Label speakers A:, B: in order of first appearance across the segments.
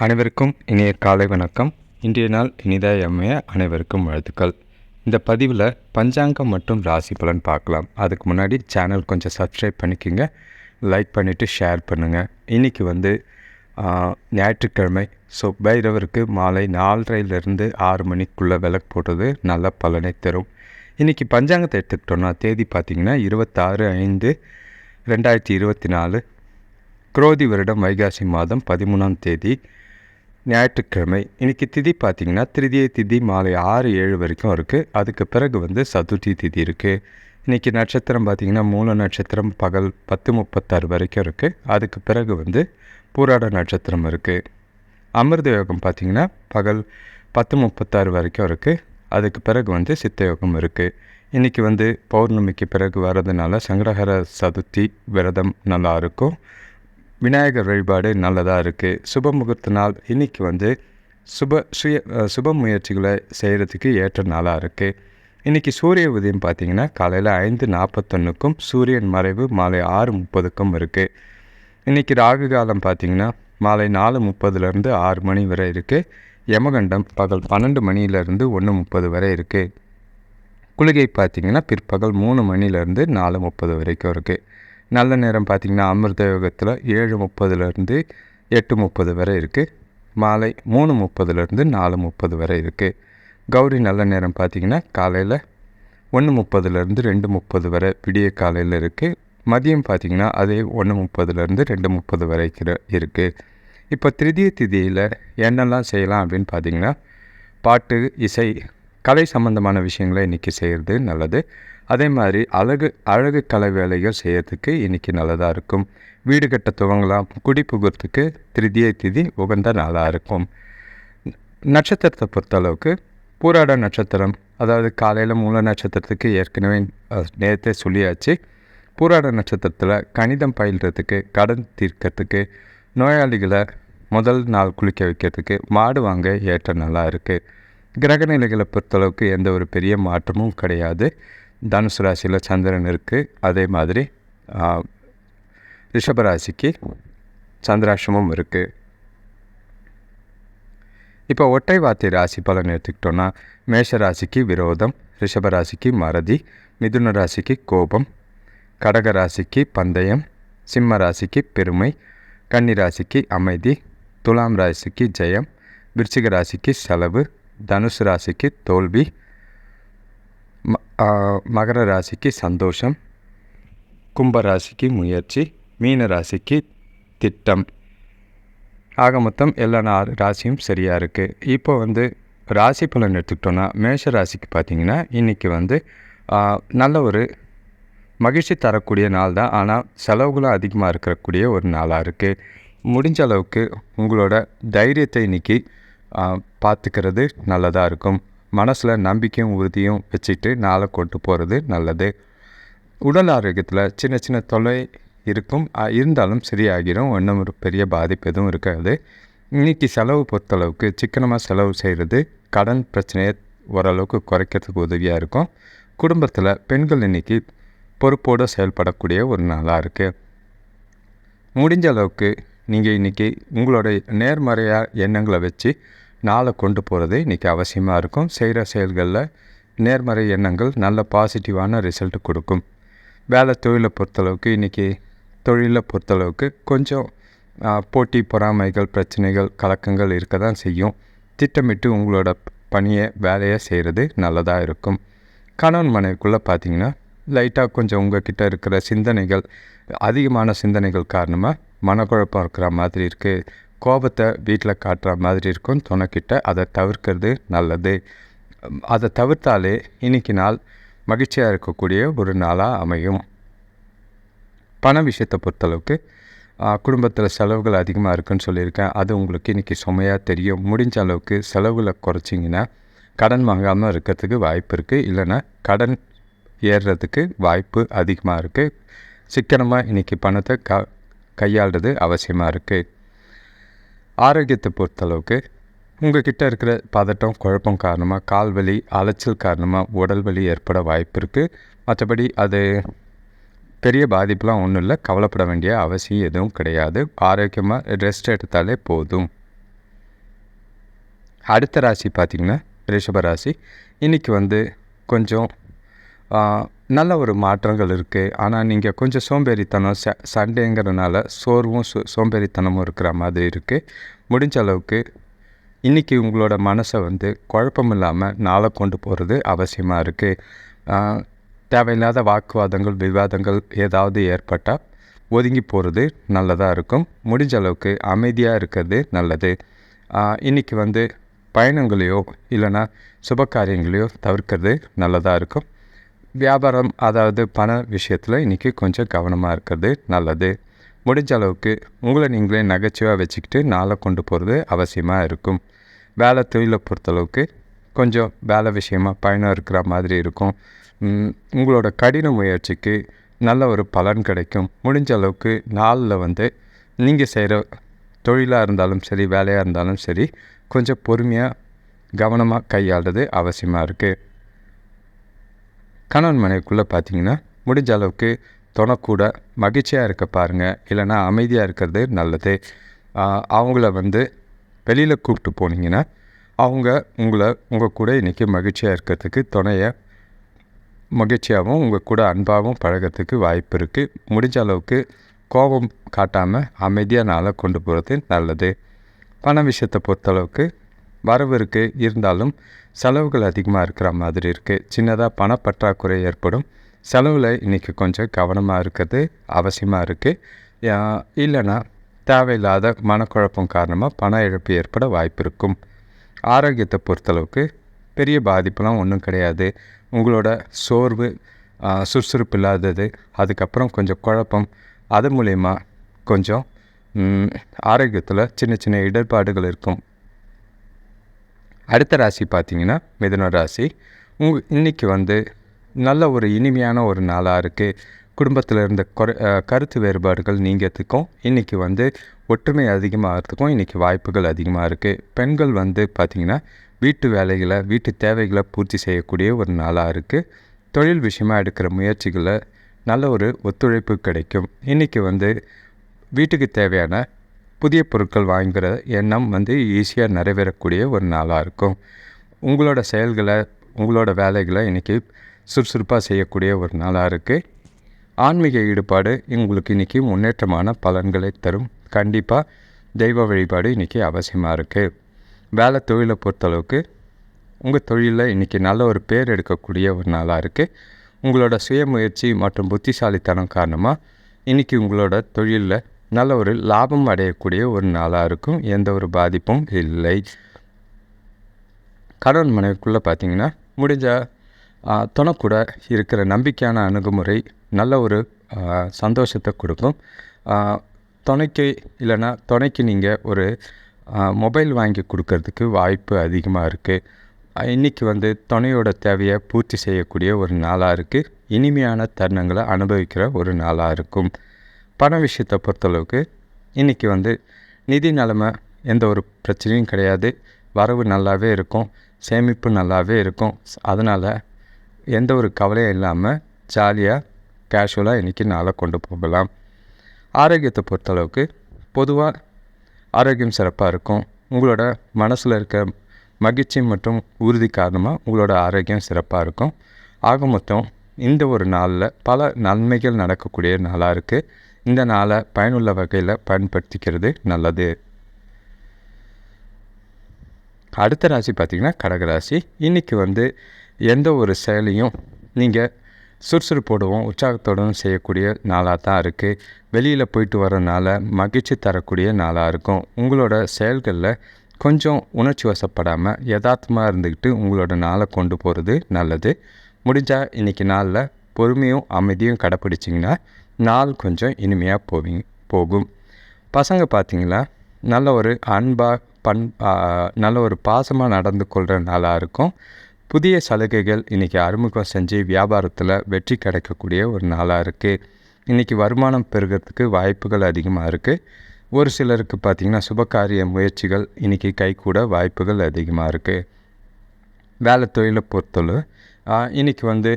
A: அனைவருக்கும் இனிய காலை வணக்கம். இன்றைய நாள் இனிதாக அமைய அனைவருக்கும் வாழ்த்துக்கள். இந்த பதிவில் பஞ்சாங்கம் மற்றும் ராசி பலன் பார்க்கலாம். அதுக்கு முன்னாடி சேனல் கொஞ்சம் சப்ஸ்கிரைப் பண்ணிக்கோங்க, லைக் பண்ணிவிட்டு ஷேர் பண்ணுங்கள். இன்றைக்கி ஞாயிற்றுக்கிழமை. ஸோ பைரவருக்கு மாலை 4:30 6 மணிக்குள்ளே விளக்கு போட்டது நல்ல பலனை தரும். இன்றைக்கி பஞ்சாங்கத்தை எடுத்துக்கிட்டோன்னா தேதி பார்த்திங்கன்னா 26/5/2024 குரோதி வருடம் வைகாசி மாதம் 13ஆம் தேதி ஞாயிற்றுக்கிழமை. இன்றைக்கி திதி பார்த்திங்கன்னா திருதியை திதி மாலை 6-7 வரைக்கும் இருக்குது. அதுக்கு பிறகு சதுர்த்தி திதி இருக்குது. இன்றைக்கி நட்சத்திரம் பார்த்திங்கன்னா மூல நட்சத்திரம் பகல் 10:36 வரைக்கும் இருக்குது. அதுக்கு பிறகு பூராட நட்சத்திரம் இருக்குது. அமிர்த யோகம் பார்த்திங்கன்னா பகல் 10:36 வரைக்கும் இருக்குது. அதுக்கு பிறகு சித்த யோகம் இருக்குது. இன்றைக்கி பௌர்ணமிக்கு பிறகு வர்றதுனால சங்கடஹர சதுர்த்தி விரதம் நல்லாயிருக்கும். விநாயகர் வழிபாடு நல்லதாக இருக்குது. சுப முகூர்த்த நாள். இன்றைக்கி சுப முயற்சிகளை செய்கிறதுக்கு ஏற்ற நாளாக இருக்குது. இன்றைக்கி சூரிய உதயம் பார்த்திங்கன்னா காலையில் 5:41க்கும் சூரியன் மறைவு மாலை 6:30க்கும் இருக்குது. இன்றைக்கி ராகு காலம் பார்த்திங்கன்னா மாலை 4:30 6 மணி வரை இருக்குது. யமகண்டம் பகல் 12 மணியிலேருந்து 1:30 வரை இருக்குது. குளிகை பார்த்திங்கன்னா பிற்பகல் 3 மணிலேருந்து 4:30 வரைக்கும் இருக்குது. நல்ல நேரம் பார்த்திங்கன்னா அமிர்த யோகத்தில் 7:30 8:30 வரை இருக்குது. மாலை 3:30 4:30 வரை இருக்குது. கௌரி நல்ல நேரம் பார்த்திங்கன்னா காலையில் 1:30 2:30 வரை விடிய காலையில் இருக்குது. மதியம் பார்த்திங்கன்னா அதே 1:30 2:30 வரை இருக்குது. இப்போ திருதிய திதியில் என்னெல்லாம் செய்யலாம் அப்படின்னு பார்த்திங்கன்னா பாட்டு, இசை, கலை சம்பந்தமான விஷயங்களை இன்றைக்கி செய்கிறது நல்லது. அதே மாதிரி அழகு கலை வேலைகள் செய்கிறதுக்கு இன்றைக்கி நல்லதாக இருக்கும். வீடு கட்ட துவங்கலாம். குடி புகுறதுக்கு திருதியை திதி உகந்த நாளாக இருக்கும். நட்சத்திரத்தை பொறுத்தளவுக்கு பூராட நட்சத்திரம், அதாவது காலையில் மூல நட்சத்திரத்துக்கு ஏற்கனவே நேரத்தை சொல்லியாச்சு. பூராட நட்சத்திரத்தில் கணிதம் பயில்றதுக்கு, கடன் தீர்க்கிறதுக்கு, நோயாளிகளை முதல் நாள் குளிக்க வைக்கிறதுக்கு, மாடு வாங்க ஏற்ற நாளாக இருக்குது. கிரகநிலைகளை பொறுத்தளவுக்கு எந்த ஒரு பெரிய மாற்றமும் கிடையாது. தனுசு ராசியில் சந்திரன் இருக்குது. அதே மாதிரி ரிஷபராசிக்கு சந்திராஷ்டமம் இருக்குது. இப்போ ஒற்றை வார்த்தை ராசி பலன் எடுத்துக்கிட்டோன்னா மேஷ ராசிக்கு விரோதம், ரிஷபராசிக்கு மறதி, மிதுன ராசிக்கு கோபம், கடக ராசிக்கு பந்தயம், சிம்ம ராசிக்கு பெருமை, கன்னி ராசிக்கு அமைதி, துலாம் ராசிக்கு ஜெயம், விருச்சிக ராசிக்கு செலவு, தனுசு ராசிக்கு தோல்வி, மகர ராசிக்கு சந்தோஷம், கும்ப ராசிக்கு முயற்சி, மீன ராசிக்கு திட்டம். ஆக மொத்தம் எல்லா 4 ராசியும் சரியாக இருக்குது. இப்போ ராசி பலன் எடுத்துக்கிட்டோன்னா மேஷ ராசிக்கு பார்த்திங்கன்னா இன்றைக்கி நல்ல ஒரு மகிழ்ச்சி தரக்கூடிய நாள் தான். ஆனால் செலவுகளும் அதிகமாக இருக்கக்கூடிய ஒரு நாளாக இருக்குது. முடிஞ்ச அளவுக்கு உங்களோட தைரியத்தை இன்றைக்கி பார்த்துக்கிறது நல்லதாக இருக்கும். மனசில் நம்பிக்கையும் உறுதியும் வச்சுட்டு நாளை கொண்டு போகிறது நல்லது. உடல் ஆரோக்கியத்தில் சின்ன சின்ன தொல்லை இருக்கும், இருந்தாலும் சரியாகிடும். ஒன்றும் ஒரு பெரிய பாதிப்பு எதுவும் இருக்காது. இன்றைக்கி செலவு பொறுத்தளவுக்கு சிக்கனமாக செலவு செய்கிறது கடன் பிரச்சனையை ஓரளவுக்கு குறைக்கிறதுக்கு உதவியாக இருக்கும். குடும்பத்தில் பெண்கள் இன்றைக்கி பொறுப்போடு செயல்படக்கூடிய ஒரு நாளாக இருக்குது. முடிஞ்ச அளவுக்கு நீங்கள் இன்றைக்கி உங்களுடைய நேர்மறையாக எண்ணங்களை வச்சு நாளை கொண்டு போகிறது இன்றைக்கி அவசியமாக இருக்கும். செய்கிற செயல்களில் நேர்மறை எண்ணங்கள் நல்ல பாசிட்டிவான ரிசல்ட்டு கொடுக்கும். வேலை தொழிலை பொறுத்தளவுக்கு இன்றைக்கி தொழிலை பொறுத்தளவுக்கு கொஞ்சம் போட்டி, பொறாமைகள், பிரச்சனைகள், கலக்கங்கள் இருக்க தான் செய்யும். திட்டமிட்டு உங்களோட வேலையை செய்கிறது நல்லதாக இருக்கும். கணவன் மனைவிக்குள்ளே பார்த்திங்கன்னா லைட்டாக கொஞ்சம் உங்கள்கிட்ட இருக்கிற சிந்தனைகள், அதிகமான சிந்தனைகள் காரணமாக மனக்குழப்பம் இருக்கிற மாதிரி இருக்குது. கோபத்தை வீட்டில் காட்டுற மாதிரி இருக்கும். துணைக்கிட்ட அதை தவிர்க்கிறது நல்லது. அதை தவிர்த்தாலே இன்றைக்கி நாள் மகிழ்ச்சியாக இருக்கக்கூடிய ஒரு நாளாக அமையும். பண விஷயத்தை பொறுத்தளவுக்கு குடும்பத்தில் செலவுகள் அதிகமாக இருக்குதுன்னு சொல்லியிருக்கேன். அது உங்களுக்கு இன்றைக்கி சுமையாக தெரியும். முடிஞ்ச அளவுக்கு செலவுகளை குறைச்சிங்கன்னா கடன் வாங்காமல் இருக்கிறதுக்கு வாய்ப்பு இருக்குது. இல்லைன்னா கடன் ஏறுறதுக்கு வாய்ப்பு அதிகமாக இருக்குது. சிக்கனமாக இன்றைக்கி பணத்தை கையாளுறது அவசியமாக இருக்குது. ஆரோக்கியத்தை பொறுத்தளவுக்கு உங்கள் கிட்டே இருக்கிற பதட்டம், குழப்பம் காரணமாக கால்வலி, அலைச்சல் காரணமாக உடல் வலி ஏற்பட வாய்ப்பு இருக்குது. மற்றபடி அது பெரிய பாதிப்புலாம் ஒன்றும் இல்லை. கவலைப்பட வேண்டிய அவசியம் எதுவும் கிடையாது. ஆரோக்கியமாக ரெஸ்ட் எடுத்தாலே போதும். அடுத்த ராசி பார்த்திங்கன்னா ரிஷப ராசி. இன்றைக்கி வந்து கொஞ்சம் நல்ல ஒரு மாற்றங்கள் இருக்குது. ஆனால் நீங்கள் கொஞ்சம் சோம்பேறித்தனம் சண்டேங்கிறதுனால சோர்வும் சோம்பேறித்தனமும் இருக்கிற மாதிரி இருக்குது. முடிஞ்ச அளவுக்கு இன்றைக்கி உங்களோட மனசை வந்து குழப்பம் இல்லாமல் நாளை கொண்டு போகிறது அவசியமாக இருக்குது. தேவையில்லாத வாக்குவாதங்கள் விவாதங்கள் ஏதாவது ஏற்பட்டால் ஒதுங்கி போகிறது நல்லதாக இருக்கும். முடிஞ்ச அளவுக்கு அமைதியாக இருக்கிறது நல்லது. இன்றைக்கி வந்து பயணங்களையோ இல்லைன்னா சுப காரியங்களையோ தவிர்க்கிறது நல்லதாக இருக்கும். வியாபாரம் அதாவது பண விஷயத்தில் இன்றைக்கி கொஞ்சம் கவனமாக இருக்கிறது நல்லது. முடிஞ்ச அளவுக்கு உங்களை நீங்களே நகைச்சுவாக வச்சுக்கிட்டு நாளை கொண்டு போகிறது அவசியமாக இருக்கும். வேலை தொழிலை பொறுத்தளவுக்கு கொஞ்சம் வேலை விஷயமாக பயணம் இருக்கிற மாதிரி இருக்கும். உங்களோட கடின முயற்சிக்கு நல்ல ஒரு பலன் கிடைக்கும். முடிஞ்ச அளவுக்கு நாளில் வந்து நீங்கள் செய்கிற தொழிலாக இருந்தாலும் சரி வேலையாக இருந்தாலும் சரி கொஞ்சம் பொறுமையாக கவனமாக கையாளுறது அவசியமாக இருக்குது. கணவன் மனைவிக்குள்ளே பார்த்திங்கன்னா முடிஞ்ச அளவுக்கு துணைக்கூட மகிழ்ச்சியாக இருக்க பாருங்கள். இல்லைனா அமைதியாக இருக்கிறது நல்லது. அவங்கள வந்து வெளியில் கூப்பிட்டு போனீங்கன்னா அவங்க உங்கள் கூட இன்றைக்கி மகிழ்ச்சியாக இருக்கிறதுக்கு துணையை மகிழ்ச்சியாகவும் உங்கள் கூட அன்பாகவும் பழகிறதுக்கு வாய்ப்பு இருக்குது. முடிஞ்ச அளவுக்கு கோபம் காட்டாமல் அமைதியாக நாளை கொண்டு போகிறது நல்லது. பண விஷயத்தை பொறுத்தளவுக்கு வரவு இருக்குது, இருந்தாலும் செலவுகள் அதிகமாக இருக்கிற மாதிரி இருக்குது. சின்னதாக பணப்பற்றாக்குறை ஏற்படும். செலவில் இன்றைக்கி கொஞ்சம் கவனமாக இருக்கிறது அவசியமாக இருக்குது. இல்லைன்னா தேவையில்லாத மனக்குழப்பம் காரணமாக பண இழப்பு ஏற்பட வாய்ப்பு இருக்கும். ஆரோக்கியத்தை பொறுத்தளவுக்கு பெரிய பாதிப்புலாம் ஒன்றும் கிடையாது. உங்களோட சோர்வு சுறுசுறுப்பு இல்லாதது, அதுக்கப்புறம் கொஞ்சம் குழப்பம், அது மூலயமா கொஞ்சம் ஆரோக்கியத்தில் சின்ன சின்ன இடர்பாடுகள் இருக்கும். அடுத்த ராசி பார்த்திங்கன்னா மிதுன ராசி. இன்றைக்கி வந்து நல்ல ஒரு இனிமையான ஒரு நாளாக இருக்குது. குடும்பத்தில் இருந்த கருத்து வேறுபாடுகள் நீங்கிறதுக்கும் இன்றைக்கி வந்து ஒற்றுமை அதிகமாகிறதுக்கும் இன்றைக்கி வாய்ப்புகள் அதிகமாக இருக்குது. பெண்கள் வந்து பார்த்திங்கன்னா வீட்டு வேலைகளை வீட்டு தேவைகளை பூர்த்தி செய்யக்கூடிய ஒரு நாளாக இருக்குது. தொழில் விஷயமாக எடுக்கிற முயற்சிகளில் நல்ல ஒரு ஒத்துழைப்பு கிடைக்கும். இன்றைக்கி வந்து வீட்டுக்கு தேவையான புதிய பொருட்கள் வாங்குகிற எண்ணம் வந்து ஈஸியாக நிறைவேறக்கூடிய ஒரு நாளாக இருக்கும். உங்களோட செயல்களை உங்களோட வேலைகளை இன்றைக்கி சுறுசுறுப்பாக செய்யக்கூடிய ஒரு நாளாக இருக்குது. ஆன்மீக ஈடுபாடு உங்களுக்கு இன்றைக்கி முன்னேற்றமான பலன்களை தரும். கண்டிப்பாக தெய்வ வழிபாடு இன்றைக்கி அவசியமாக இருக்குது. வேலை தொழிலை பொறுத்தளவுக்கு உங்கள் தொழிலில் இன்றைக்கி நல்ல ஒரு பேர் எடுக்கக்கூடிய ஒரு நாளாக இருக்குது. உங்களோட சுயமுயற்சி மற்றும் புத்திசாலித்தனம் காரணமாக இன்றைக்கி உங்களோட தொழிலில் நல்ல ஒரு லாபம் அடையக்கூடிய ஒரு நாளாக இருக்கும். எந்த ஒரு பாதிப்பும் இல்லை. கணவன் மனைவிக்குள்ளே பார்த்திங்கன்னா முடிஞ்ச துணைக்கூட இருக்கிற நம்பிக்கையான அணுகுமுறை நல்ல ஒரு சந்தோஷத்தை கொடுக்கும். துணைக்கு நீங்கள் ஒரு மொபைல் வாங்கி கொடுக்கறதுக்கு வாய்ப்பு அதிகமாக இருக்குது. இன்றைக்கி வந்து துணையோட தேவையை பூர்த்தி செய்யக்கூடிய ஒரு நாளாக இருக்குது. இனிமையான தருணங்களை அனுபவிக்கிற ஒரு நாளாக இருக்கும். பண விஷயத்தை பொறுத்தளவுக்கு இன்றைக்கி வந்து நிதி நிலைமை எந்த ஒரு பிரச்சனையும் கிடையாது. வரவு நல்லாவே இருக்கும், சேமிப்பு நல்லாவே இருக்கும். அதனால் எந்த ஒரு கவலையும் இல்லாமல் ஜாலியாக கேஷுவலாக இன்றைக்கி நாளை கொண்டு போகலாம். ஆரோக்கியத்தை பொறுத்தளவுக்கு பொதுவாக ஆரோக்கியம் சிறப்பாக இருக்கும். உங்களோட மனசில் இருக்க மகிழ்ச்சி மற்றும் உறுதி காரணமாக உங்களோட ஆரோக்கியம் சிறப்பாக இருக்கும். ஆக மொத்தம் இந்த ஒரு நாளில் பல நன்மைகள் நடக்கக்கூடிய நாளாக இருக்குது. இந்த நாளை பயனுள்ள வகையில் பயன்படுத்திக்கிறது நல்லது. அடுத்த ராசி பார்த்திங்கன்னா கடகராசி. இன்றைக்கி வந்து எந்த ஒரு செயலையும் நீங்கள் சுறுசுறுப்போடவும் உற்சாகத்தோடவும் செய்யக்கூடிய நாளாக தான் இருக்குது. வெளியில் போயிட்டு வரனால மகிழ்ச்சி தரக்கூடிய நாளாக இருக்கும். உங்களோட செயல்களில் கொஞ்சம் உணர்ச்சி வசப்படாமல் யதார்த்தமாக இருந்துக்கிட்டு உங்களோட நாளை கொண்டு போகிறது நல்லது. முடிஞ்சால் இன்றைக்கி நாளில் பொறுமையும் அமைதியும் கடைப்பிடிச்சிங்கன்னா நாள் கொஞ்சம் இனிமையாக போகும். பசங்க பார்த்திங்களா நல்ல ஒரு அன்பாக நல்ல ஒரு பாசமாக நடந்து கொள்கிற நாளாக இருக்கும். புதிய சலுகைகள் இன்றைக்கி அறிமுகம் செஞ்சு வியாபாரத்தில் வெற்றி கிடைக்கக்கூடிய ஒரு நாளாக இருக்குது. இன்றைக்கி வருமானம் பெருகிறதுக்கு வாய்ப்புகள் அதிகமாக இருக்குது. ஒரு சிலருக்கு பார்த்திங்கன்னா சுபகாரிய முயற்சிகள் இன்றைக்கி கைகூட வாய்ப்புகள் அதிகமாக இருக்குது. வேலை தொழிலை பொறுத்தளவு இன்றைக்கி வந்து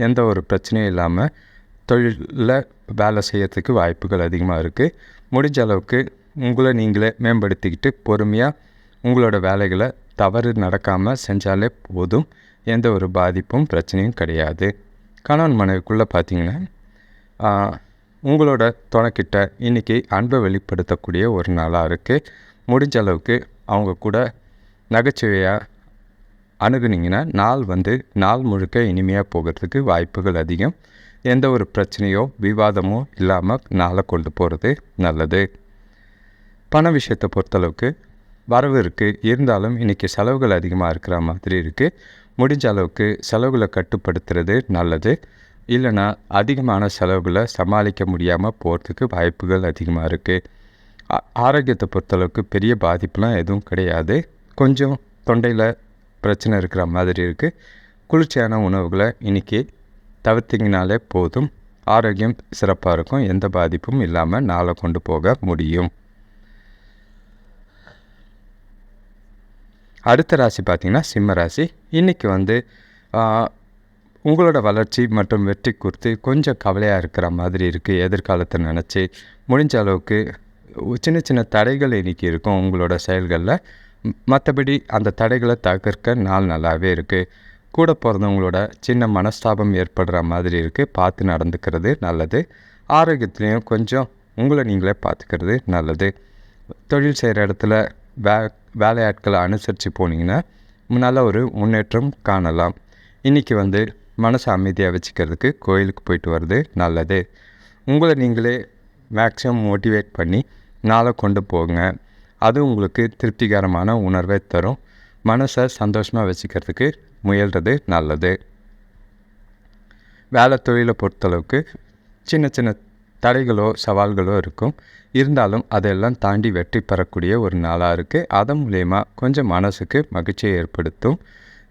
A: எந்த ஒரு பிரச்சனையும் இல்லாமல் தொழிலில் வேலை செய்யறதுக்கு வாய்ப்புகள் அதிகமாக இருக்குது. முடிஞ்ச அளவுக்கு உங்களை நீங்களே மேம்படுத்திக்கிட்டு பொறுமையாக உங்களோட வேலைகளை தவறு நடக்காமல் செஞ்சாலே போதும். எந்த ஒரு பாதிப்பும் பிரச்சனையும் கிடையாது. கணவன் மனைவிக்குள்ளே பார்த்திங்கன்னா உங்களோட துணைக்கிட்ட இன்றைக்கி அன்பை வெளிப்படுத்தக்கூடிய ஒரு நாளாக இருக்குது. முடிஞ்ச அளவுக்கு அவங்க கூட நகைச்சுவையாக அணுகுனிங்கன்னா நாள் முழுக்க இனிமையாக போகிறதுக்கு வாய்ப்புகள் அதிகம். எந்த ஒரு பிரச்சனையோ விவாதமோ இல்லாமல் நாளை கொண்டு போகிறது நல்லது. பண விஷயத்தை பொறுத்தளவுக்கு வரவு இருக்குது, இருந்தாலும் இன்றைக்கி செலவுகள் அதிகமாக இருக்கிற மாதிரி இருக்குது. முடிஞ்ச அளவுக்கு செலவுகளை கட்டுப்படுத்துறது நல்லது. இல்லைனா அதிகமான செலவுகளை சமாளிக்க முடியாமல் போகிறதுக்கு வாய்ப்புகள் அதிகமாக இருக்குது. ஆரோக்கியத்தை பொறுத்தளவுக்கு பெரிய பாதிப்புலாம் எதுவும் கிடையாது. கொஞ்சம் தொண்டையில் பிரச்சனை இருக்கிற மாதிரி இருக்குது. குளிர்ச்சியான உணவுகளை இன்றைக்கி தவிர்த்திங்கனாலே போதும். ஆரோக்கியம் சிறப்பாக இருக்கும். எந்த பாதிப்பும் இல்லாமல் நாளை கொண்டு போக முடியும். அடுத்த ராசி பார்த்திங்கன்னா சிம்ம ராசி. இன்றைக்கி உங்களோட வளர்ச்சி மற்றும் வெற்றி குறித்து கொஞ்சம் கவலையாக இருக்கிற மாதிரி இருக்குது. எதிர்காலத்தை நினச்சி முடிஞ்ச அளவுக்கு சின்ன சின்ன தடைகள் இன்றைக்கி இருக்கும் உங்களோட செயல்களில். மற்றபடி அந்த தடைகளை தவிர்க்க நாள் நல்லாவே இருக்குது. கூட பிறந்தவங்களோட சின்ன மனஸ்தாபம் ஏற்படுற மாதிரி இருக்குது. பார்த்து நடந்துக்கிறது நல்லது. ஆரோக்கியத்துலேயும் கொஞ்சம் உங்களை நீங்களே பார்த்துக்கிறது நல்லது. தொழில் செய்கிற இடத்துல வேலையாட்களை அனுசரித்து போனீங்கன்னா நல்ல ஒரு முன்னேற்றம் காணலாம். இன்றைக்கி மனசை அமைதியாக வச்சுக்கிறதுக்கு கோயிலுக்கு போயிட்டு வர்றது நல்லது. உங்களை நீங்களே மேக்ஸிமம் மோட்டிவேட் பண்ணி நாளை கொண்டு போங்க. அது உங்களுக்கு திருப்திகரமான உணர்வை தரும். மனசை சந்தோஷமாக வச்சுக்கிறதுக்கு முயல்றது நல்லது. வேலை தொழிலை பொறுத்தளவுக்கு சின்ன சின்ன தடைகளோ சவால்களோ இருக்கும். இருந்தாலும் அதையெல்லாம் தாண்டி வெற்றி பெறக்கூடிய ஒரு நாளாக இருக்குது. அதன் மூலயமா கொஞ்சம் மனசுக்கு மகிழ்ச்சியை ஏற்படுத்தும்.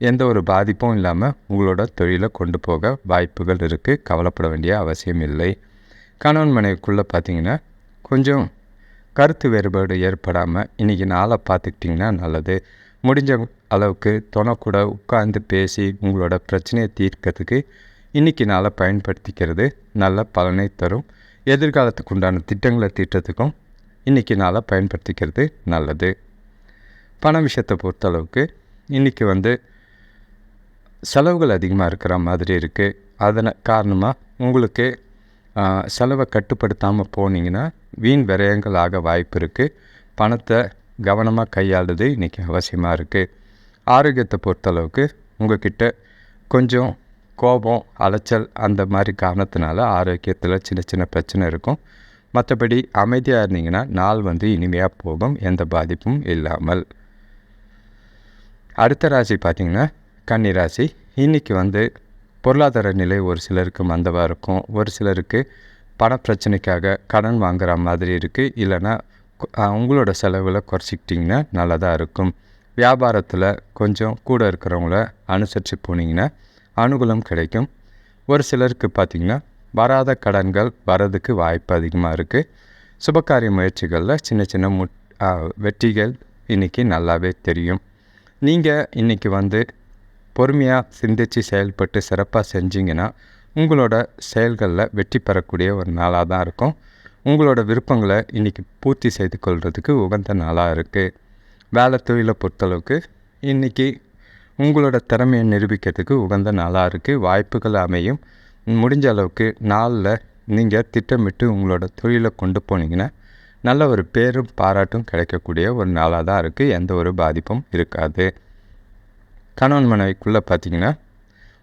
A: எந்த ஒரு பாதிப்பும் இல்லாமல் உங்களோட தொழிலை கொண்டு போக வாய்ப்புகள் இருக்குது. கவலைப்பட வேண்டிய அவசியம் இல்லை. கணவன் மனைவிக்குள்ளே பார்த்திங்கன்னா கொஞ்சம் கருத்து வேறுபாடு ஏற்படாமல் இன்றைக்கி நாளை பார்த்துக்கிட்டிங்கன்னா நல்லது. முடிஞ்ச அளவுக்கு துணை கூட உட்கார்ந்து பேசி உங்களோட பிரச்சனையை தீர்க்கிறதுக்கு இன்றைக்கி நாளை பயன்படுத்திக்கிறது நல்ல பலனை தரும். எதிர்காலத்துக்கு உண்டான திட்டங்களை தீட்டுறதுக்கும் இன்றைக்கி நாளை பயன்படுத்திக்கிறது நல்லது. பண விஷயத்தை பொறுத்தளவுக்கு இன்றைக்கி செலவுகள் அதிகமாக இருக்கிற மாதிரி இருக்குது. அதன் காரணமாக உங்களுக்கு செலவை கட்டுப்படுத்தாமல் போனீங்கன்னா வீண் விரயங்கள் ஆக வாய்ப்பு இருக்குது. பணத்தை கவனமாக கையாளுறது இன்றைக்கி அவசியமாக இருக்குது. ஆரோக்கியத்தை பொறுத்தளவுக்கு உங்கள்கிட்ட கொஞ்சம் கோபம் அலைச்சல் அந்த மாதிரி காரணத்தினால ஆரோக்கியத்தில் சின்ன சின்ன பிரச்சனை இருக்கும். மற்றபடி அமைதியாக இருந்தீங்கன்னா நாள் இனிமையாக போகும், எந்த பாதிப்பும் இல்லாமல். அடுத்த ராசி பார்த்திங்கன்னா கன்னி ராசி. இன்றைக்கி பொருளாதார நிலை ஒரு சிலருக்கு மந்தமாக இருக்கும். ஒரு சிலருக்கு பண பிரச்சனைக்காக கடன் வாங்குகிற மாதிரி இருக்குது. இல்லைன்னா உங்களோட செலவில் குறைச்சிக்கிட்டிங்கன்னா நல்லதாக இருக்கும். வியாபாரத்தில் கொஞ்சம் கூட இருக்கிறவங்கள அனுசரித்து போனீங்கன்னா அனுகூலம் கிடைக்கும். ஒரு சிலருக்கு பார்த்திங்கன்னா வராத கடன்கள் வரதுக்கு வாய்ப்பு அதிகமாக இருக்குது. சுபகாரிய முயற்சிகளில் சின்ன சின்ன வெற்றிகள் இன்றைக்கி நல்லாவே தெரியும். நீங்கள் இன்றைக்கி பொறுமையாக சிந்தித்து செயல்பட்டு சிறப்பாக செஞ்சிங்கன்னா உங்களோட செயல்களில் வெற்றி பெறக்கூடிய ஒரு நாளாக தான் இருக்கும். உங்களோட விருப்பங்களை இன்றைக்கி பூர்த்தி செய்து கொள்வதுக்கு உகந்த நாளாக இருக்குது. வேலை தொழிலை பொறுத்தளவுக்கு இன்றைக்கி உங்களோட திறமையை நிரூபிக்கிறதுக்கு உகந்த நாளாக இருக்குது. வாய்ப்புகள் அமையும். முடிஞ்ச அளவுக்கு நாளில் நீங்கள் திட்டமிட்டு உங்களோட தொழிலை கொண்டு போனீங்கன்னா நல்ல ஒரு பேரும் பாராட்டும் கிடைக்கக்கூடிய ஒரு நாளாக தான் இருக்குது. எந்த ஒரு பாதிப்பும் இருக்காது. கணவன் மனைவிக்குள்ளே பார்த்திங்கன்னா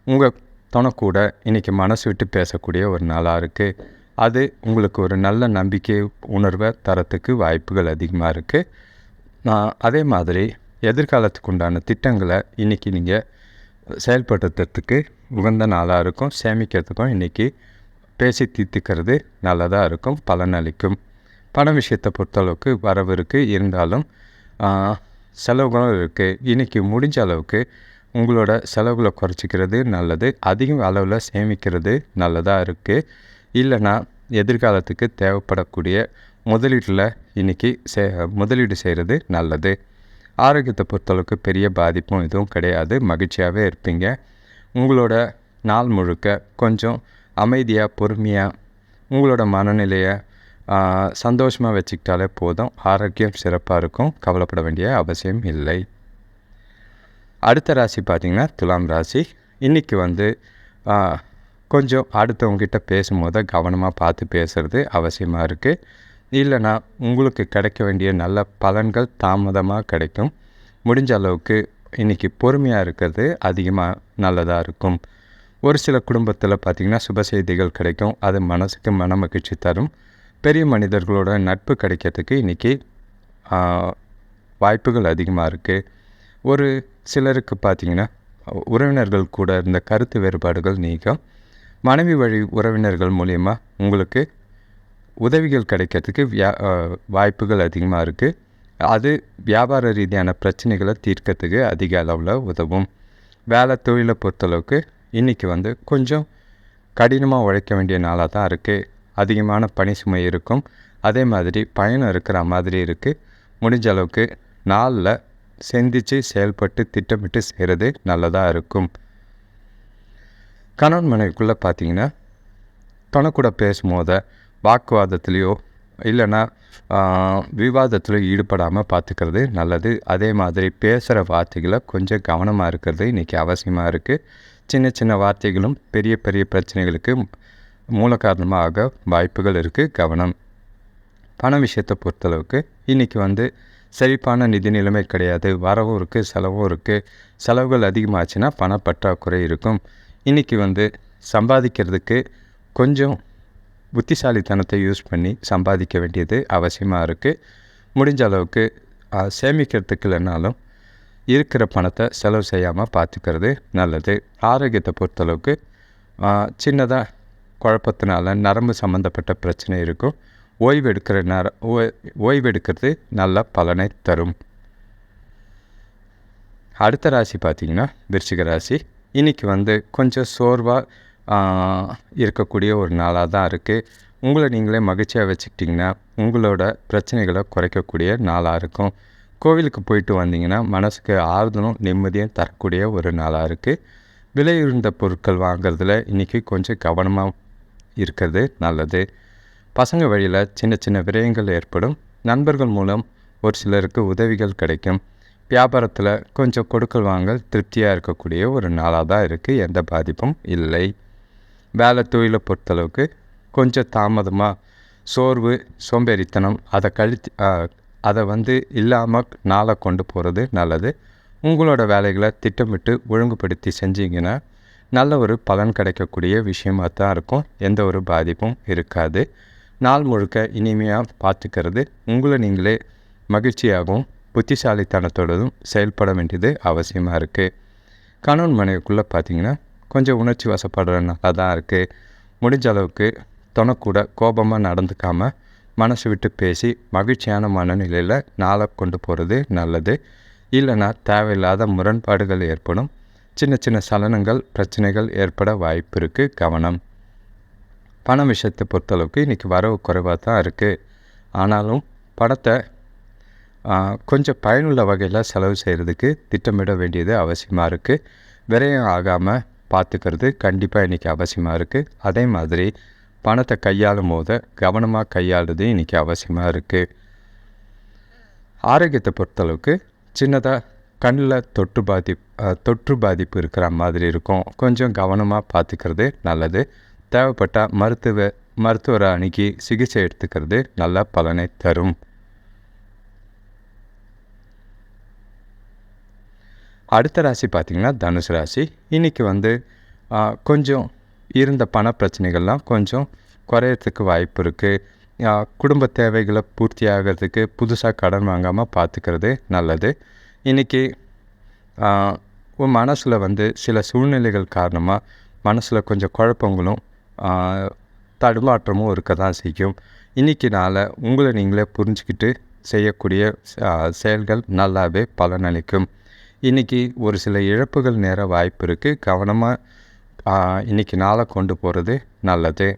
A: உங்கள் துணைக்கூட இன்றைக்கி மனசு விட்டு பேசக்கூடிய ஒரு நாளாக இருக்குது. அது உங்களுக்கு ஒரு நல்ல நம்பிக்கை உணர்வை தரத்துக்கு வாய்ப்புகள் அதிகமாக இருக்குது. அதே மாதிரி எதிர்காலத்துக்கு உண்டான திட்டங்களை இன்றைக்கி நீங்கள் செயல்படுத்துறதுக்கு உகந்த நாளாக இருக்கும். சேமிக்கிறதுக்கும் இன்றைக்கி பேசி தீர்த்துக்கிறது நல்லதாக இருக்கும், பலனளிக்கும். பண விஷயத்தை பொறுத்தளவுக்கு வரவு இருக்குது, இருந்தாலும் செலவுகளும் இருக்குது. இன்றைக்கி முடிஞ்ச அளவுக்கு உங்களோட செலவுகளை குறைச்சிக்கிறது நல்லது. அதிக அளவில் சேமிக்கிறது நல்லதாக இருக்குது. இல்லைனா எதிர்காலத்துக்கு தேவைப்படக்கூடிய முதலீட்டில் இன்றைக்கி முதலீடு செய்கிறது நல்லது. ஆரோக்கியத்தை பொறுத்தளவுக்கு பெரிய பாதிப்பும் எதுவும் கிடையாது. மகிழ்ச்சியாகவே இருப்பீங்க. உங்களோட நாள் முழுக்க கொஞ்சம் அமைதியாக பொறுமையாக உங்களோட மனநிலையை சந்தோஷமாக வச்சுக்கிட்டாலே போதும். ஆரோக்கியம் சிறப்பாக இருக்கும். கவலைப்பட வேண்டிய அவசியம் இல்லை. அடுத்த ராசி பார்த்திங்கன்னா துலாம் ராசி. இன்றைக்கி வந்து கொஞ்சம் அடுத்தவங்ககிட்ட பேசும்போது கவனமாக பார்த்து பேசுகிறது அவசியமாக இருக்குது. இல்லைனா உங்களுக்கு கிடைக்க வேண்டிய நல்ல பலன்கள் தாமதமாக கிடைக்கும். முடிஞ்ச அளவுக்கு இன்றைக்கி பொறுமையாக இருக்கிறது அதிகமாக நல்லதாக இருக்கும். ஒரு சில குடும்பத்தில் பார்த்திங்கன்னா சுப செய்திகள் கிடைக்கும். அது மனசுக்கு மன மகிழ்ச்சி தரும். பெரிய மனிதர்களோட நட்பு கிடைக்கிறதுக்கு இன்றைக்கி வாய்ப்புகள் அதிகமாக இருக்குது. ஒரு சிலருக்கு பார்த்திங்கன்னா உறவினர்கள் கூட இருந்த கருத்து வேறுபாடுகள் நீக்கும். மனைவி வழி உறவினர்கள் மூலயமா உங்களுக்கு உதவிகள் கிடைக்கிறதுக்கு வாய்ப்புகள் அதிகமாக இருக்குது. அது வியாபார ரீதியான பிரச்சனைகளை தீர்க்கறதுக்கு அதிக அளவில் உதவும். வேலை தொழிலை பொறுத்தளவுக்கு இன்றைக்கி வந்து கொஞ்சம் கடினமாக உழைக்க வேண்டிய நாளாக தான் இருக்குது. அதிகமான பணி சுமை இருக்கும். அதே மாதிரி பயணம் இருக்கிற மாதிரி இருக்குது. முடிஞ்ச அளவுக்கு நாளில் சிந்தித்து செயல்பட்டு திட்டமிட்டு செய்கிறது நல்லதாக இருக்கும். கணவன் மனைவிக்குள்ளே பார்த்திங்கன்னா தனக்கூட பேசும்போது வாக்குவாதத்துலேயோ இல்லைன்னா விவாதத்தில் ஈடுபடாமல் பார்த்துக்கிறது நல்லது. அதே மாதிரி பேசுகிற வார்த்தைகளை கொஞ்சம் கவனமாக இருக்கிறது இன்றைக்கி அவசியமாக இருக்குது. சின்ன சின்ன வார்த்தைகளும் பெரிய பெரிய பிரச்சனைகளுக்கு மூல காரணமாக வாய்ப்புகள் இருக்குது. கவனம். பண விஷயத்தை பொறுத்தளவுக்கு இன்றைக்கி வந்து செழிப்பான நிதி நிலைமை கிடையாது. வரவும் இருக்குது, செலவும் இருக்குது. செலவுகள் அதிகமாச்சுன்னா பணப்பற்றாக்குறை இருக்கும். இன்றைக்கி வந்து சம்பாதிக்கிறதுக்கு கொஞ்சம் புத்திசாலித்தனத்தை யூஸ் பண்ணி சம்பாதிக்க வேண்டியது அவசியமாக இருக்குது. முடிஞ்ச அளவுக்கு சேமிக்கிறதுக்கு இல்லைனாலும் இருக்கிற பணத்தை செலவு செய்யாமல் பார்த்துக்கிறது நல்லது. ஆரோக்கியத்தை பொறுத்தளவுக்கு சின்னதாக குழப்பத்தினால நரம்பு சம்மந்தப்பட்ட பிரச்சனை இருக்கும். ஓய்வெடுக்கிறது நல்ல பலனை தரும். அடுத்த ராசி பார்த்திங்கன்னா விருச்சிக ராசி. இன்றைக்கி வந்து கொஞ்சம் சோர்வாக இருக்கக்கூடிய ஒரு நாளாக தான் இருக்குது. உங்களை நீங்களே மகிழ்ச்சியாக வச்சுக்கிட்டிங்கன்னா உங்களோட பிரச்சனைகளை குறைக்கக்கூடிய நாளாக இருக்கும். கோவிலுக்கு போயிட்டு வந்தீங்கன்னா மனசுக்கு ஆறுதலும் நிம்மதியும் தரக்கூடிய ஒரு நாளாக இருக்குது. விலை உயர்ந்த பொருட்கள் வாங்கிறதுல இன்றைக்கி கொஞ்சம் கவனமாக இருக்கிறது நல்லது. பசங்க வழியில் சின்ன சின்ன விரயங்கள் ஏற்படும். நண்பர்கள் மூலம் ஒரு சிலருக்கு உதவிகள் கிடைக்கும். வியாபாரத்தில் கொஞ்சம் கொடுக்கல் வாங்கல் திருப்தியாக இருக்கக்கூடிய ஒரு நாளாக தான் இருக்குது. எந்த பாதிப்பும் இல்லை. வேலை தொழிலை பொறுத்தளவுக்கு கொஞ்சம் தாமதமாக சோர்வு சோம்பேறித்தனம் அதை வந்து இல்லாமல் நாளை கொண்டு போகிறது நல்லது. உங்களோட வேலைகளை திட்டமிட்டு ஒழுங்குபடுத்தி செஞ்சிங்கன்னா நல்ல ஒரு பலன் கிடைக்கக்கூடிய விஷயமாக தான் இருக்கும். எந்த ஒரு பாதிப்பும் இருக்காது. நாள் முழுக்க இனிமையாக பார்த்துக்கிறது உங்களை நீங்களே மகிழ்ச்சியாகவும் புத்திசாலித்தனத்தோடும் செயல்பட வேண்டியது அவசியமாக இருக்குது. கணவன் மனைவிக்குள்ளே பார்த்திங்கன்னா கொஞ்சம் உணர்ச்சி வசப்படுற நல்லா தான் இருக்குது. முடிஞ்ச அளவுக்கு தொணக்கூட கோபமாக நடந்துக்காமல் மனசு விட்டு பேசி மகிழ்ச்சியான மனநிலையில் நாளை கொண்டு போகிறது நல்லது. இல்லைனா தேவையில்லாத முரண்பாடுகள் ஏற்படும். சின்ன சின்ன சலனங்கள் பிரச்சனைகள் ஏற்பட வாய்ப்பு இருக்குது. கவனம். பண விஷயத்தை பொறுத்தளவுக்கு இன்றைக்கி வரவு குறைவாக தான் இருக்குது. ஆனாலும் பணத்தை கொஞ்சம் பயனுள்ள வகையில் செலவு செய்கிறதுக்கு திட்டமிட வேண்டியது அவசியமாக இருக்குது. விரயம் ஆகாமல் பார்த்துக்கிறது கண்டிப்பாக இன்றைக்கி அவசியமாக இருக்குது. அதே மாதிரி பணத்தை கையாளும் போது கவனமாக கையாளுறது இன்றைக்கி அவசியமாக இருக்குது. ஆரோக்கியத்தை பொறுத்தளவுக்கு சின்னதாக கண்ணில் தொற்று பாதிப்பு இருக்கிற மாதிரி இருக்கும். கொஞ்சம் கவனமாக பார்த்துக்கிறது நல்லது. தேவைப்பட்டால் மருத்துவரை அணுகி சிகிச்சை எடுத்துக்கிறது நல்ல பலனை தரும். அடுத்த ராசி பார்த்திங்கன்னா தனுசு ராசி. இன்றைக்கி வந்து கொஞ்சம் இருந்த பண பிரச்சனைகள்லாம் கொஞ்சம் குறையறதுக்கு வாய்ப்பு இருக்குது. குடும்ப தேவைகளை பூர்த்தி ஆகிறதுக்கு புதுசாக கடன் வாங்காமல் பார்த்துக்கிறது நல்லது. இன்றைக்கி உன் மனசில் வந்து சில சூழ்நிலைகள் காரணமாக மனசில் கொஞ்சம் குழப்பங்களும் தடுமாற்றமும் இருக்க தான் செய்யும். இன்றைக்கி நாளை உங்களை நீங்களே புரிஞ்சுக்கிட்டு செய்யக்கூடிய செயல்கள் நல்லாவே பலனளிக்கும். இன்றைக்கி ஒரு சில இழப்புகள் நேர வாய்ப்பு இருக்குது. கவனமாக இன்றைக்கி நாளை கொண்டு போகிறது நல்லது.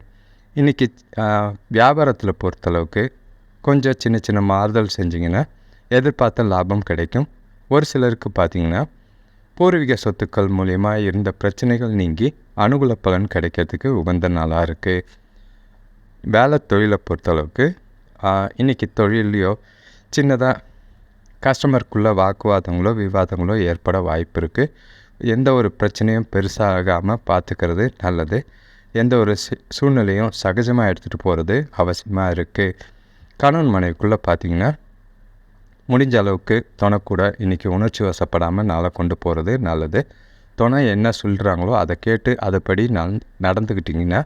A: இன்றைக்கி வியாபாரத்தில் பொறுத்தளவுக்கு கொஞ்சம் சின்ன சின்ன மாறுதல் செஞ்சிங்கன்னா எதிர்பார்த்த லாபம் கிடைக்கும். ஒரு சிலருக்கு பார்த்திங்கன்னா பூர்வீக சொத்துக்கள் மூலயமா இருந்த பிரச்சனைகள் நீங்கி அனுகூல பலன் கிடைக்கிறதுக்கு உகந்த நாளாக இருக்குது. வேலை தொழிலை பொறுத்தளவுக்கு இன்றைக்கி தொழிலையோ சின்னதாக கஸ்டமருக்குள்ளே வாக்குவாதங்களோ விவாதங்களோ ஏற்பட வாய்ப்பு இருக்குது. எந்த ஒரு பிரச்சனையும் பெருசாகாமல் பார்த்துக்கிறது நல்லது. எந்த ஒரு சூழ்நிலையும் சகஜமாக எடுத்துகிட்டு போகிறது அவசியமாக இருக்குது. கணவன் மனைவிக்குள்ளே பார்த்திங்கன்னா முடிஞ்ச அளவுக்கு துணை கூட இன்றைக்கி உணர்ச்சி வசப்படாமல் நாளை கொண்டு போகிறது நல்லது. துணை என்ன சொல்கிறாங்களோ அதை கேட்டு அதைப்படி நடந்துக்கிட்டிங்கன்னா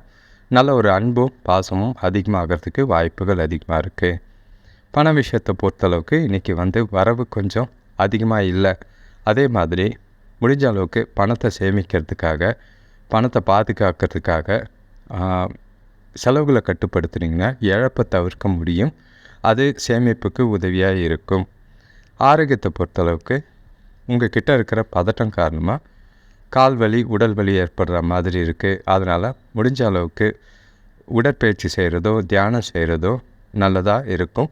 A: நல்ல ஒரு அன்பும் பாசமும் அதிகமாகிறதுக்கு வாய்ப்புகள் அதிகமாக இருக்குது. பண விஷயத்தை பொறுத்தளவுக்கு இன்றைக்கி வரவு கொஞ்சம் அதிகமாக இல்லை. அதே மாதிரி முடிஞ்ச அளவுக்கு பணத்தை சேமிக்கிறதுக்காக, பணத்தை பாதுகாக்கிறதுக்காக செலவுகளை கட்டுப்படுத்துனீங்கன்னா இழப்பை தவிர்க்க முடியும். அது சேமிப்புக்கு உதவியாக இருக்கும். ஆரோக்கியத்தை பொறுத்தளவுக்கு உங்கள் கிட்டே இருக்கிற பதட்டம் காரணமாக கால் வலி உடல் வலி ஏற்படுற மாதிரி இருக்குது. அதனால் முடிஞ்ச அளவுக்கு உடற்பயிற்சி செய்கிறதோ தியானம் செய்கிறதோ நல்லதாக இருக்கும்.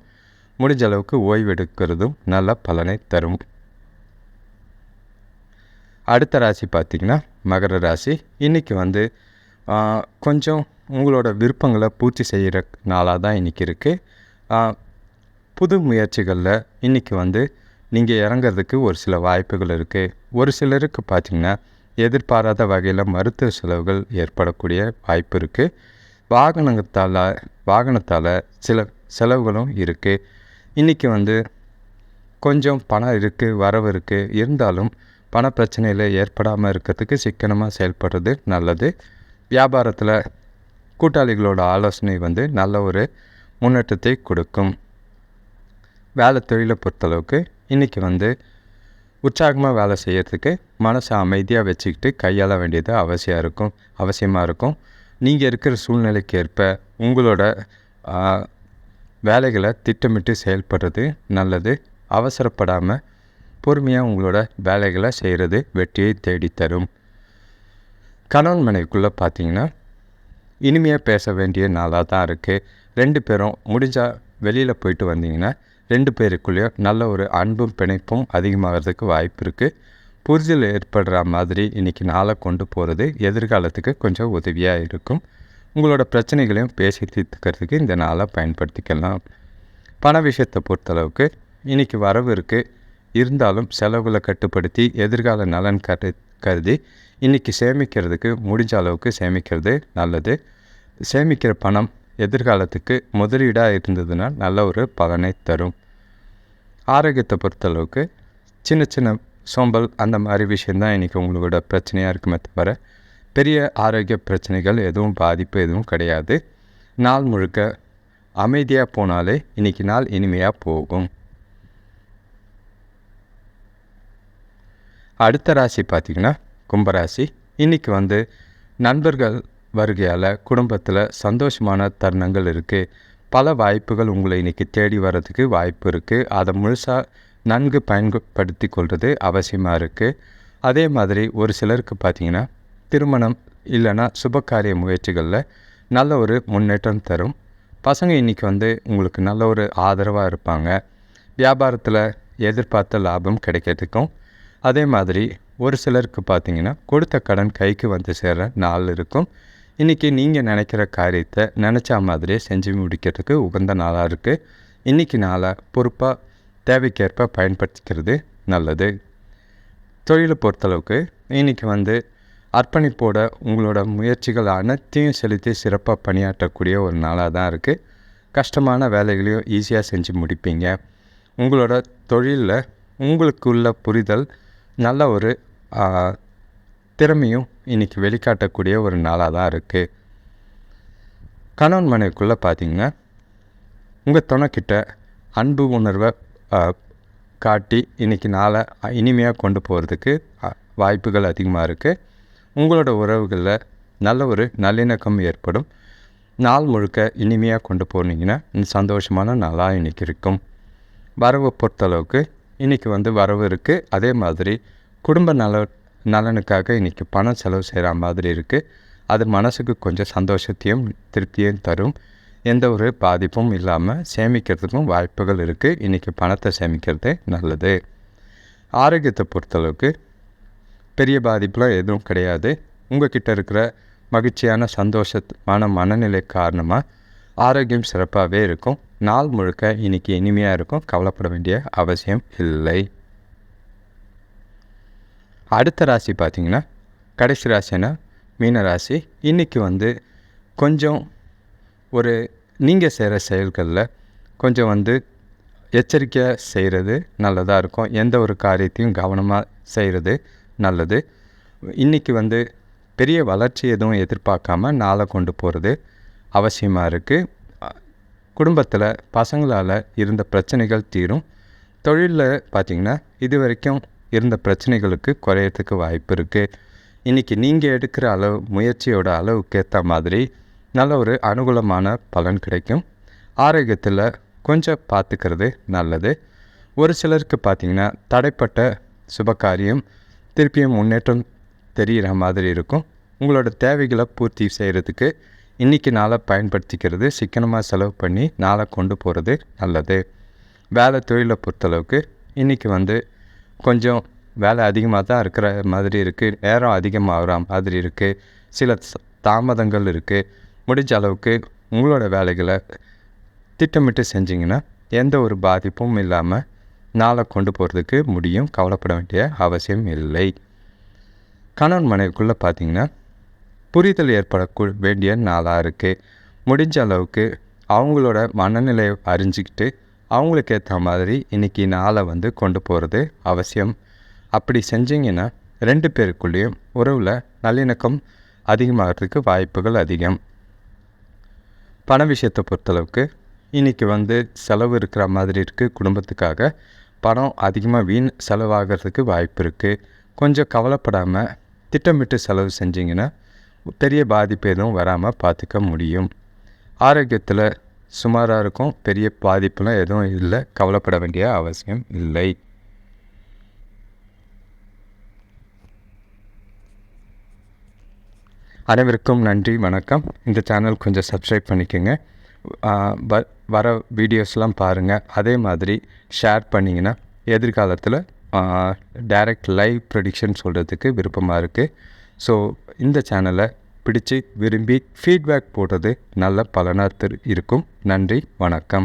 A: முடிஞ்ச அளவுக்கு ஓய்வெடுக்கிறதும் நல்ல பலனை தரும். அடுத்த ராசி பார்த்திங்கன்னா மகர ராசி. இன்றைக்கி கொஞ்சம் உங்களோட விருப்பங்களை பூர்த்தி செய்கிற நாளாக தான் இன்றைக்கி இருக்குது. புது முயற்சிகளில் இன்றைக்கி நீங்கள் இறங்கிறதுக்கு ஒரு சில வாய்ப்புகள் இருக்குது. ஒரு சிலருக்கு பார்த்திங்கன்னா எதிர்பாராத வகையில் மருத்துவ செலவுகள் ஏற்படக்கூடிய வாய்ப்பு இருக்குது. வாகனத்தால் சில செலவுகளும் இருக்குது. இன்றைக்கி கொஞ்சம் பணம் இருக்குது, வரவு இருக்குது. இருந்தாலும் பண பிரச்சனையில் ஏற்படாமல் இருக்கிறதுக்கு சிக்கனமாக செயல்படுறது நல்லது. வியாபாரத்தில் கூட்டாளிகளோட ஆலோசனை நல்ல ஒரு முன்னேற்றத்தை கொடுக்கும். வேலை தொழிலை பொறுத்தளவுக்கு இன்றைக்கி உற்சாகமாக வேலை செய்கிறதுக்கு மனசை அமைதியாக வச்சுக்கிட்டு கையாள வேண்டியது அவசியமாக இருக்கும். நீங்கள் இருக்கிற சூழ்நிலைக்கு ஏற்ப உங்களோட வேலைகளை திட்டமிட்டு செயல்படுறது நல்லது. அவசரப்படாமல் பொறுமையாக உங்களோட வேலைகளை செய்கிறது வெற்றியை தேடித்தரும். கணவன் மனைவிக்குள்ளே பார்த்திங்கன்னா இனிமையாக பேச வேண்டிய நாளாக தான் இருக்குது. 2 பேரும் முடிஞ்சால் வெளியில் போயிட்டு வந்தீங்கன்னா 2 பேருக்குள்ளேயும் நல்ல ஒரு அன்பும் பிணைப்பும் அதிகமாகிறதுக்கு வாய்ப்பு இருக்குது. புரிதல் ஏற்படுற மாதிரி இன்றைக்கி நாளை கொண்டு போகிறது எதிர்காலத்துக்கு கொஞ்சம் உதவியாக இருக்கும். உங்களோட பிரச்சனைகளையும் பேசி தீர்த்துக்கிறதுக்கு இந்த நாளை பயன்படுத்திக்கலாம். பண விஷயத்தை பொறுத்தளவுக்கு இன்றைக்கி வரவு இருக்குது. இருந்தாலும் செலவுகளை கட்டுப்படுத்தி எதிர்கால நலன் கருதி இன்றைக்கி சேமிக்கிறதுக்கு முடிஞ்ச அளவுக்கு சேமிக்கிறது நல்லது. சேமிக்கிற பணம் எதிர்காலத்துக்கு முதலீடாக இருந்ததுன்னா நல்ல ஒரு பலனை தரும். ஆரோக்கியத்தை பொறுத்தளவுக்கு சின்ன சின்ன சோம்பல் அந்த மாதிரி விஷயந்தான் இன்றைக்கி உங்களோட பிரச்சனையாக இருக்குமே தவிர பெரிய ஆரோக்கிய பிரச்சனைகள் பாதிப்பு எதுவும் கிடையாது. நாள் முழுக்க அமைதியாக போனாலே இன்றைக்கி நாள் இனிமையாக போகும். அடுத்த ராசி பார்த்திங்கன்னா கும்பராசி. இன்றைக்கி நண்பர்கள் வருகையால் குடும்பத்தில் சந்தோஷமான தருணங்கள் இருக்குது. பல வாய்ப்புகள் உங்களை இன்றைக்கி தேடி வர்றதுக்கு வாய்ப்பு இருக்குது. அதை முழுசாக நன்கு பயன்படுத்தி கொள்வது அவசியமாக இருக்குது. அதே மாதிரி ஒரு சிலருக்கு பார்த்திங்கன்னா திருமணம் இல்லைன்னா சுபகாரிய முயற்சிகளில் நல்ல ஒரு முன்னேற்றம் தரும். பசங்க இன்றைக்கி உங்களுக்கு நல்ல ஒரு ஆதரவாக இருப்பாங்க. வியாபாரத்தில் எதிர்பார்த்த லாபம் கிடைக்கிறதுக்கும் அதே மாதிரி ஒரு சிலருக்கு பார்த்திங்கன்னா கொடுத்த கடன் கைக்கு சேர்ற நாள் இருக்கும். இன்றைக்கி நீங்கள் நினைக்கிற காரியத்தை நினச்சா மாதிரியே செஞ்சு முடிக்கிறதுக்கு உகந்த நாளாக இருக்குது. இன்றைக்கி நாளை பொறுப்பாக தேவைக்கேற்ப பயன்படுத்திக்கிறது நல்லது. தொழிலை பொறுத்தளவுக்கு இன்றைக்கி அர்ப்பணிப்போட உங்களோட முயற்சிகள் அனைத்தையும் செலுத்தி சிறப்பாக பணியாற்றக்கூடிய ஒரு நாளாக தான் இருக்குது. கஷ்டமான வேலைகளையும் ஈஸியாக செஞ்சு முடிப்பீங்க. உங்களோட தொழிலில் உங்களுக்குள்ள புரிதல் நல்ல ஒரு திறமையும் இன்றைக்கி வெளிக்காட்டக்கூடிய ஒரு நாளாக தான் இருக்குது. கணவன் மனைவிக்குள்ளே பார்த்திங்கன்னா உங்கள் துணைக்கிட்ட அன்பு உணர்வை காட்டி இன்றைக்கி நாளை இனிமையாக கொண்டு போகிறதுக்கு வாய்ப்புகள் அதிகமாக இருக்குது. உங்களோட உறவுகளில் நல்ல ஒரு நல்லிணக்கம் ஏற்படும். நாள் முழுக்க இனிமையாக கொண்டு போனீங்கன்னா சந்தோஷமான நாளாக இன்றைக்கி இருக்கும். வரவை பொறுத்தளவுக்கு இன்றைக்கி வரவு இருக்குது. அதே மாதிரி குடும்ப நலனுக்காக இன்றைக்கி பணம் செலவு செய்கிற மாதிரி இருக்குது. அது மனசுக்கு கொஞ்சம் சந்தோஷத்தையும் திருப்தியையும் தரும். எந்த ஒரு பாதிப்பும் இல்லாமல் சேமிக்கிறதுக்கும் வாய்ப்புகள் இருக்குது. இன்றைக்கி பணத்தை சேமிக்கிறது நல்லது. ஆரோக்கியத்தை பொறுத்தளவுக்கு பெரிய பாதிப்புலாம் எதுவும் கிடையாது. உங்கள் கிட்ட இருக்கிற மகிழ்ச்சியான சந்தோஷமான மனநிலை காரணமாக ஆரோக்கியம் சிறப்பாகவே இருக்கும். நாள் முழுக்க இன்றைக்கி இனிமையாக இருக்கும், கவலைப்பட வேண்டிய அவசியம் இல்லை. அடுத்த ராசி பார்த்திங்கன்னா கடைசி ராசினா மீன ராசி. இன்றைக்கி கொஞ்சம் ஒரு நீங்கள் செய்கிற செயல்களில் கொஞ்சம் எச்சரிக்கையாக செய்கிறது நல்லதாக இருக்கும். எந்த ஒரு காரியத்தையும் கவனமாக செய்கிறது நல்லது. இன்றைக்கி பெரிய வளர்ச்சி எதுவும் எதிர்பார்க்காம நாளை கொண்டு போகிறது அவசியமாக இருக்குது. குடும்பத்தில் பசங்களால் இருந்த பிரச்சனைகள் தீரும். தொழிலில் பார்த்திங்கன்னா இது வரைக்கும் இருந்த பிரச்சனைகளுக்கு குறையறதுக்கு வாய்ப்பு இருக்குது. இன்றைக்கி நீங்கள் எடுக்கிற முயற்சியோட அளவுக்கு ஏற்ற மாதிரி நல்ல ஒரு அனுகூலமான பலன் கிடைக்கும். ஆரோக்கியத்தில் கொஞ்சம் பார்த்துக்கிறது நல்லது. ஒரு சிலருக்கு பார்த்திங்கன்னா தடைப்பட்ட சுபகாரியம் திருப்பியும் முன்னேற்றம் தெரிகிற மாதிரி இருக்கும். உங்களோட தேவைகளை பூர்த்தி செய்கிறதுக்கு இன்றைக்கி நாளை பயன்படுத்திக்கிறது, சிக்கனமாக செலவு பண்ணி நாளை கொண்டு போகிறது நல்லது. வேலை தொழிலை பொறுத்தளவுக்கு இன்றைக்கி கொஞ்சம் வேலை அதிகமாக தான் இருக்கிற மாதிரி இருக்குது, நேரம் அதிகமாகிற மாதிரி இருக்குது, சில தாமதங்கள் இருக்குது. முடிஞ்ச அளவுக்கு உங்களோட வேலைகளை திட்டமிட்டு செஞ்சிங்கன்னா எந்த ஒரு பாதிப்பும் இல்லாமல் நாளை கொண்டு போகிறதுக்கு முடியும், கவலைப்பட வேண்டிய அவசியம் இல்லை. கணவன் மனைவிக்குள்ளே பார்த்திங்கன்னா புரிதல் ஏற்பட வேண்டிய நாளாக இருக்குது. முடிஞ்ச அளவுக்கு அவங்களோட மனநிலையை அறிஞ்சிக்கிட்டு அவங்களுக்கு ஏற்ற மாதிரி இன்றைக்கி நாளை கொண்டு போகிறது அவசியம். அப்படி செஞ்சிங்கன்னா 2 பேருக்குள்ளேயும் உறவில் நல்லிணக்கம் அதிகமாகிறதுக்கு வாய்ப்புகள் அதிகம். பண விஷயத்தை பொறுத்தளவுக்கு இன்றைக்கி செலவு இருக்கிற மாதிரி இருக்குது. குடும்பத்துக்காக பணம் அதிகமாக வீண் செலவாகிறதுக்கு வாய்ப்பு இருக்குது. கொஞ்சம் கவலைப்படாமல் திட்டமிட்டு செலவு செஞ்சிங்கன்னா பெரிய பாதிப்பு எதுவும் வராமல் பார்த்துக்க முடியும். ஆரோக்கியத்தில் சுமாராக இருக்கும், பெரிய பாதிப்புலாம் எதுவும் இல்லை, கவலைப்பட வேண்டிய அவசியம் இல்லை. அனைவருக்கும் நன்றி, வணக்கம். இந்த சேனல் கொஞ்சம் சப்ஸ்கிரைப் பண்ணிக்கோங்க. வர வீடியோஸ்லாம் பாருங்கள். அதே மாதிரி ஷேர் பண்ணிங்கன்னா எதிர்காலத்தில் டைரக்ட் லைவ் ப்ரெடிக்ஷன் சொல்கிறதுக்கு விருப்பமாக இருக்குது. ஸோ இந்த சேனலை பிடிச்சி விரும்பி ஃபீட்பேக் போடுறது நல்ல பலனாக இருக்கும். நன்றி, வணக்கம்.